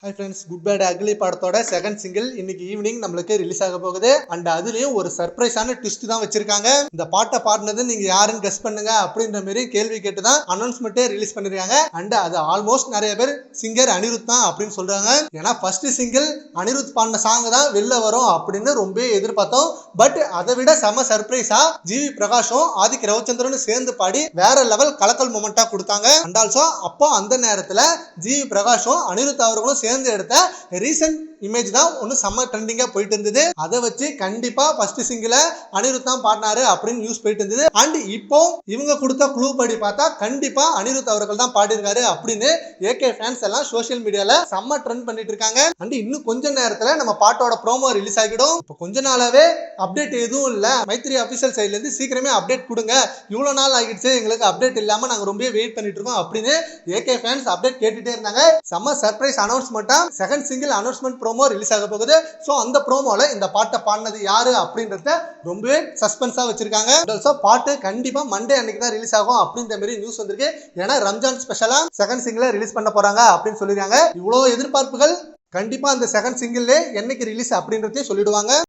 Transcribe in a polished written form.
Hi friends, good bad ugly படத்தோட second single இன்னைக்கு evening நம்மளுக்கு ரிலீஸ் ஆக போகுது. அண்ட் அதுலயும் ஒரு சர்ப்ரைஸான ட்விஸ்ட் தான் வச்சிருக்காங்க. இந்த பாட்டை பாடினது நீங்க யாருன்னு கெஸ் பண்ணுங்க அப்படின்ற மாதிரி கேள்வி கேட்டு தான் அனௌன்ஸ்மெண்ட்டே ரிலீஸ் பண்ணிருக்காங்க. அண்ட் அது ஆல்மோஸ்ட் நிறைய பேர் சிங்கர் அனிருத் தான் அப்படின்னு சொல்றாங்க. ஏன்னா ஃபர்ஸ்ட் சிங்கிள் அனிருத் பாடின சாங் தான் வெளில வரும் அப்படின்னு ரொம்ப எதிர்பார்த்தோம். பட் அதை விட செம சர்ப்ரைஸா ஜிவி பிரகாஷும் ஆதிக் ரவிச்சந்திரனும் சேர்ந்து பாடி வேற லெவல் கலக்கல் மொமெண்டா கொடுத்தாங்க. அண்ட் ஆல்சோ அப்போ அந்த நேரத்துல ஜிவி பிரகாஷும் அனிருத் அவர்களும் சேர்ந்து எடுத்த ரீசன்ட் இமேஜ் தான் ஒன்னு செம்ம ட்ரெண்டிங்கா போயிட்டு இருந்தது. அதை வச்சு கண்டிப்பா ஃபர்ஸ்ட் சிங்கிள அனிருத் தான் பாடினாரு அப்படின்னு நியூஸ் போயிட்டு இருந்தது. அண்ட் இப்போ இவங்க கொடுத்த க்ளூ படி பார்த்தா கண்டிப்பா அனிருத் அவர்கள் தான் பாடிருக்காரு அப்படின்னு ஏகே ஃபேன்ஸ் எல்லாம் சோசியல் மீடியால செம்ம ட்ரெண்ட் பண்ணிட்டு இருக்காங்க. அண்ட் இன்னும் கொஞ்ச நேரத்துல நம்ம பாட்டோட ப்ரோமோ ரிலீஸ் ஆகிடும். இப்போ கொஞ்ச நாளாவே அப்டேட் எதுவும் இல்ல, மைத்ரி அபிஷியல் சைட்ல இருந்து சீக்கிரமே அப்டேட் கொடுங்க, இவ்வளவு நாள் ஆகிடுச்சு எங்களுக்கு அப்டேட் இல்லாம நாங்க ரொம்ப வெயிட் பண்ணிட்டு இருக்கோம் அப்படின்னு ஏகே ஃபேன்ஸ் அப்டேட் கேட்டுட்டே இருந்தாங்க. செம்ம சர்ப்ரைஸ் அனௌன்ஸ்மெண்டா second single announcement promo release ஆக போகுது. சோ அந்த ப்ரோமோல இந்த பாட்டை பாடினது யாரு அப்படின்றத ரொம்பவே சஸ்பென்ஸா வச்சிருக்காங்க. ஆல்சோ பாட்டு கண்டிப்பா மண்டே அன்னைக்கு தான் ரிலீஸ் ஆகும் அப்படின்ற மாதிரி நியூஸ் வந்திருக்கு. ஏன்னா ரம்ஜான் ஸ்பெஷலா செகண்ட் சிங்கிளை ரிலீஸ் பண்ண போறாங்க அப்படின்னு சொல்லிருக்காங்க. இவ்வளவு எதிர்பார்ப்புகள் கண்டிப்பா அந்த செகண்ட் சிங்கிள்ல என்னைக்கு ரிலீஸ் அப்படின்றதையும் சொல்லிடுவாங்க.